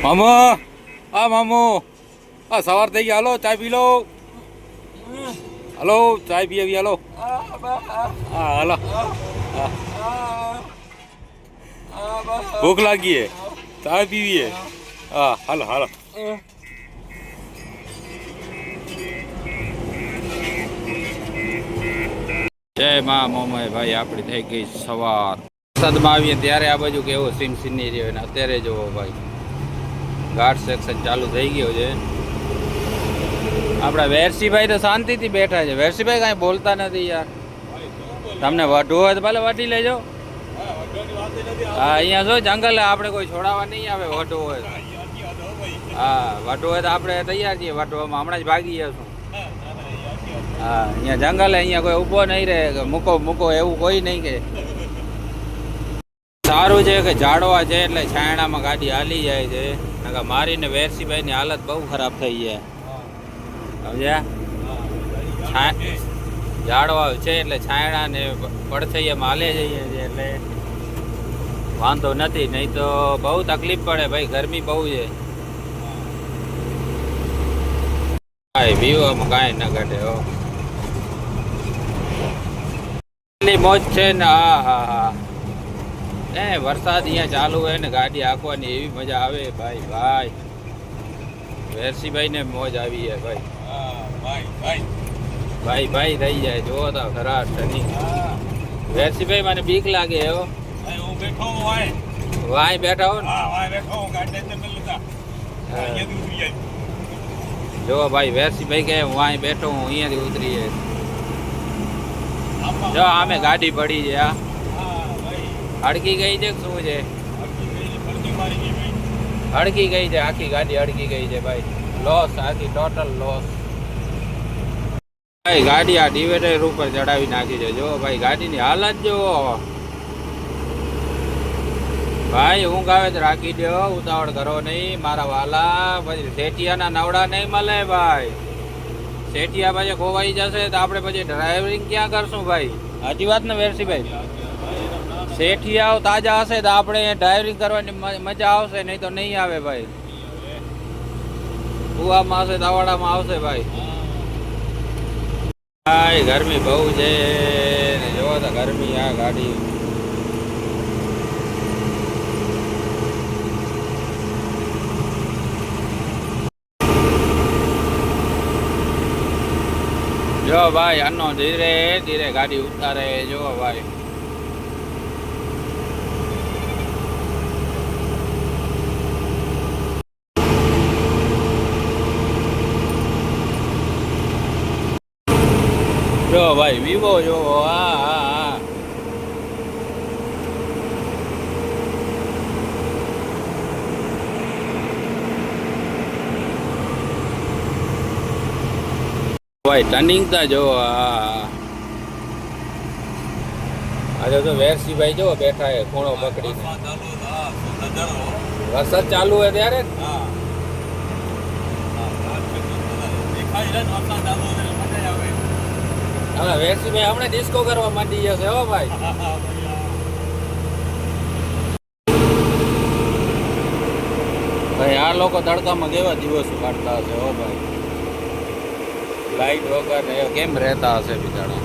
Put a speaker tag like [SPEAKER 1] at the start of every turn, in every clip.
[SPEAKER 1] મામો મામો સવાર થઈ ગયા, હાલો ચાય પી લો. હાલો ચાય પી આવી, હાલો. હા હાલો. ભૂખ લાગી હે, ચાય પીવી હે. હા હાલો હાલો. જય માં મોમાય ભાઈ, આપણી થઈ ગઈ સવાર. વરસાદમાં આવીએ ત્યારે આ બાજુ કેવો સીન સીની રહ્યો ને અત્યારે જોવો ભાઈ, ઘાટ સેક્શન ચાલુ થઈ ગયો છે. આપણા વેરસીભાઈ તો શાંતિથી બેઠા છે. વેરસીભાઈ કાંઈ બોલતા નથી યાર. તમને વઢવું હોય તો ભલે વઢી લેજો. હા અહીંયા જો જંગલ, આપણે કોઈ છોડાવવા નહીં આવે. વઢવું હોય હા, વઢવું હોય તો આપણે તૈયાર છીએ વઢવામાં, હમણાં જ ભાગી જશું. હા અહીંયા જંગલ, અહીંયા કોઈ ઊભો નહીં રહે કે મૂકો મૂકો એવું કોઈ નહીં. કે સારું છે કે ઝાડવા છે એટલે છાયણામાં ગાડી હાલી જાય છે. મારીને વેરસીભાઈની હાલત બહુ ખરાબ થઈ છે. સમજ્યા? ઝાડવા છે એટલે છાયણા ને પડછૈયામાં હાલે જઈએ છે એટલે વાંધો નથી. નહીં તો બહુ તકલીફ પડે ભાઈ, ગરમી બહુ છે. ભાઈ વિવામાં કાંઈ ન ઘટે હો. એટલી મોજ છે ને. હા હા હા. વરસાદ અહીંયા ચાલુ હોય ને ગાડી હાંકવાની એવી મજા આવે ભાઈ. ભાઈ વેરસીભાઈ ને મોજ આવી છે ભાઈ. ભાઈ ભાઈ થઈ જાય. જો તો ખરા ટની વેરસીભાઈ, મને બીક લાગે હો. વાય બેઠા હો ને. જો ભાઈ વેરસીભાઈ કે વાય બેઠો હું, અહીંયાથી ઉતરી જાય. જો આમે ગાડી પડી છે. આ અડકી ગઈ છે શું છે? અડકી ગઈ છે, આખી ગાડી અડકી ગઈ છે ભાઈ. લોસ, આખી ટોટલ લોસ ભાઈ. ગાડી આ ડિવાઈડર ઉપર ચડાવી નાખી છે. જો ભાઈ ગાડીની હાલત જો ભાઈ. ઊંઘ આવે તો રાખી દો, ઉતાવળ કરો નહીં મારા વાલા. પછી શેઠિયાના નવડા નહીં મળે ભાઈ. શેઠિયા પછી ખોવાઈ જશે તો આપણે પછી ડ્રાઇવિંગ ક્યાં કરશું ભાઈ? સાચી વાત ને વેરસીભાઈ? શેઠિયાઓ તાજા હશે તો આપણે ડ્રાઇવિંગ કરવાની મજા આવશે, નહીં તો નહીં આવે ભાઈ. કુવામાં હશે તાવાડામાં આવશે ભાઈ. ભાઈ ગરમી બહુ છે ને, જોવો તો ગરમી. આ ગાડી જો ભાઈ, આનો ધીરે ધીરે ગાડી ઉતારે. જો ભાઈ જો ભાઈ વિવો જો. હા હા હા. ભાઈ ટર્નિંગ તા જો. હા આજે તો વેરસીભાઈ જો બેઠા હે ખૂણો પકડીને. વરસાદ ચાલુ હોય ત્યારે હવે વેરસીભાઈ હમણાં ડિસ્કો કરવા માંડી જશે હો ભાઈ. ભાઈ આ લોકો તડકામાં કેવા દિવસો કાઢતા હશે હો ભાઈ. લાઈટ વગર ને કેમ રહેતા હશે બિચારા.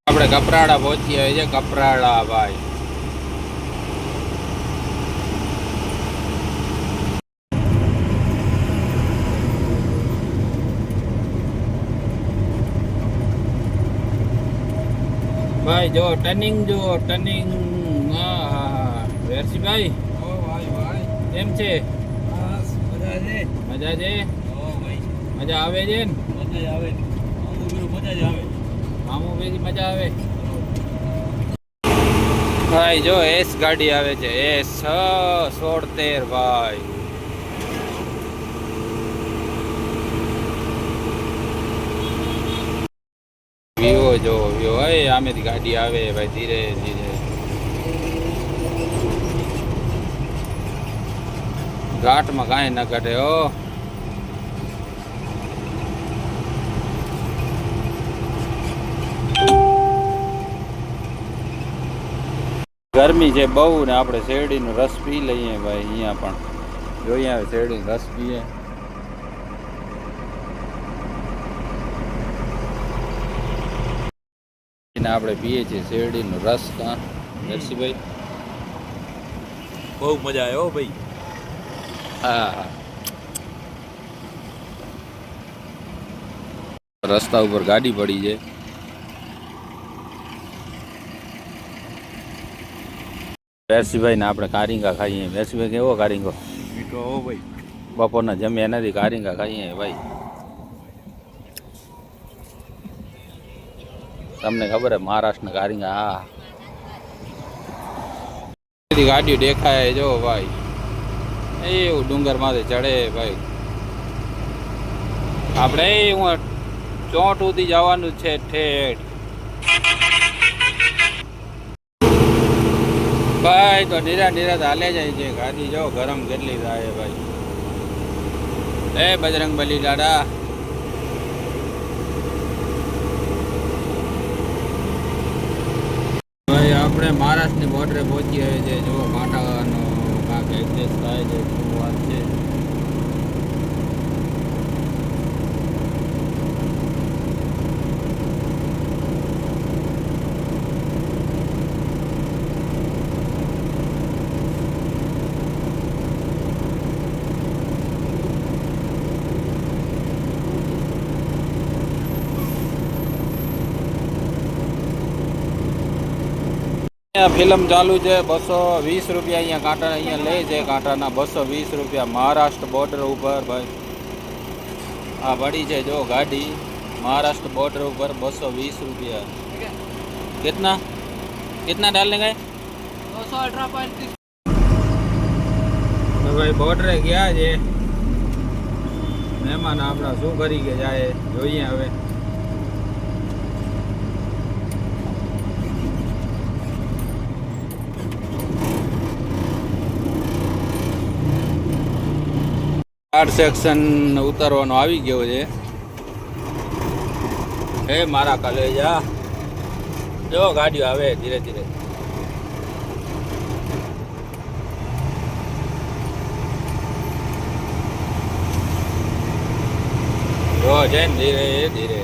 [SPEAKER 1] આપણે કપરાડા પહોંચી આવે છે. કપરાડા ભાઈ. ભાઈ જો ટર્નિંગ જો ટર્નિંગ. હા હા વેરસીભાઈ કેમ છે? મજા છે. મજા આવે છે ને? મજા આવે. મામુ ભેગી મજા આવે ભાઈ. જો એસ ગાડી આવે છે, એસ 1613 ભાઈ. જો વ્યૂ હોય આમેથી ગાડી આવે ભાઈ ધીરે ધીરે. ઘાટમાં કાંઈ ન ઘટે હો. ગરમી છે બહુ ને આપણે શેરડીનો રસ પી લઈએ ભાઈ. અહીંયા પણ જોઈએ આવે શેરડીનો રસ પીએ. આપણે પીએ છીએ શેરડીનો રસ. કાં નરસિંહભાઈ
[SPEAKER 2] બહુ મજા આવ્યો ભાઈ.
[SPEAKER 1] હા, રસ્તા ઉપર ગાડી પડી છે. વેરસીભાઈ ને આપણે કારિંગા ખાઈએ. વેરસીભાઈ કેવો કારિંગો?
[SPEAKER 2] મીઠો હો ભાઈ.
[SPEAKER 1] બપોરના જમ્યા નથી, કારિંગા ખાઈએ ભાઈ. તમને ખબર હે મહારાષ્ટ્રના કારિંગા? હા, ગાડીઓ દેખાય જો ભાઈ. એવું ડુંગર માંથી ચડે ભાઈ. આપણે હું ચોટ સુધી જવાનું છે ઠેઠ ભાઈ. તો ધીરા ધીરા હાલે જાય છે ગાડી. જો ગરમ કેટલી થાય ભાઈ. એ બજરંગબલી દાદા ભાઈ આપણે મહારાષ્ટ્રની બોર્ડરે પહોંચી આવ્યા છે. જો કાંટાનો કાંક એડજસ્ટ થાય છે. શું વાત છે. ફિલ્મ ચાલુ છે. 220 રૂપિયા અહીંયા કાંટા અહીંયા લે છે. કાંટાના 220 રૂપિયા મહારાષ્ટ્ર બોર્ડર ઉપર ભાઈ. આ પડી છે જો ગાડી મહારાષ્ટ્ર બોર્ડર ઉપર 220 રૂપિયા. कितना कितना डालने गए?
[SPEAKER 3] 218.30.
[SPEAKER 1] તો ભાઈ બોર્ડરે ગયા છે મહેમાન આપણા. શું કરી કે જાય જોઈએ હવે. ગાર્ડ સેક્શન ઉતારવાનો આવી ગયો છે. હે મારા કલેજા જો ગાડીઓ આવે ધીરે ધીરે. જો છે ને ધીરે ધીરે.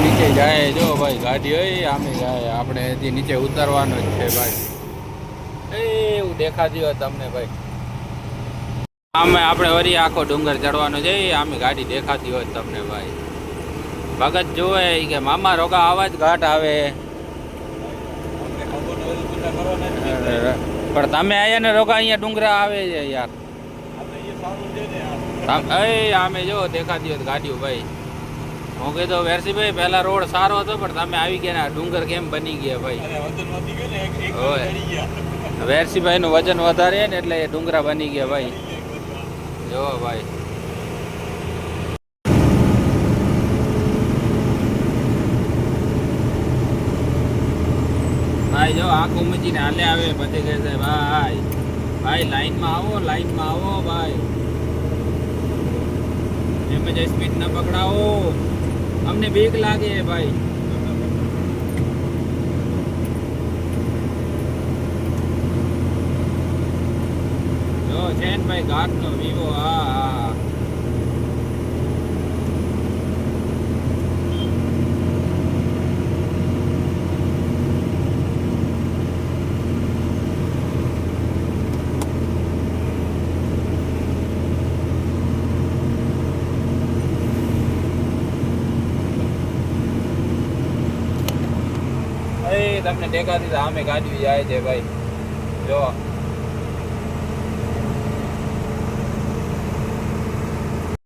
[SPEAKER 1] નીચે જાય જો ભાઈ ગાડી હોય આમે જાય. આપણે હજી નીચે ઉતરવાનું જ છે ભાઈ. એવું દેખાતી હોય તમને ભાઈ. આમે આપણે વળી આખો ડુંગર ચડવાનો છે. આમે ગાડી દેખાતી હોય તમને ભાઈ. ભગત જોવે કે મામા રોગા આવા જ ઘાટ આવે. પણ તમે આયા ને રોગા અહીંયા ડુંગરા આવે છે યાર. આમે જો દેખાતી હોય ગાડીઓ ભાઈ. હું કીધું વેરસીભાઈ પહેલા રોડ સારો હતો પણ તમે આવી ગયા ને ડુંગર કેમ બની ગયા ભાઈ. વેરસીભાઈ નું વજન વધારે ને એટલે એ ડુંગરા બની ગયા ભાઈ. જો ભાઈ ભાઈ જો આંખો મૂકીને હાલે આવે. પછી કહે છે ભાઈ ભાઈ લાઈનમાં આવો, લાઈનમાં આવો ભાઈ. એમ જ સ્પીડ ન પકડાવો, અમને બીક લાગે ભાઈ. જો છે ને ભાઈ ઘાટ નો વિવો. હા એ તમને ટેકા દીધા આમે ગાડી જાય છે ભાઈ જો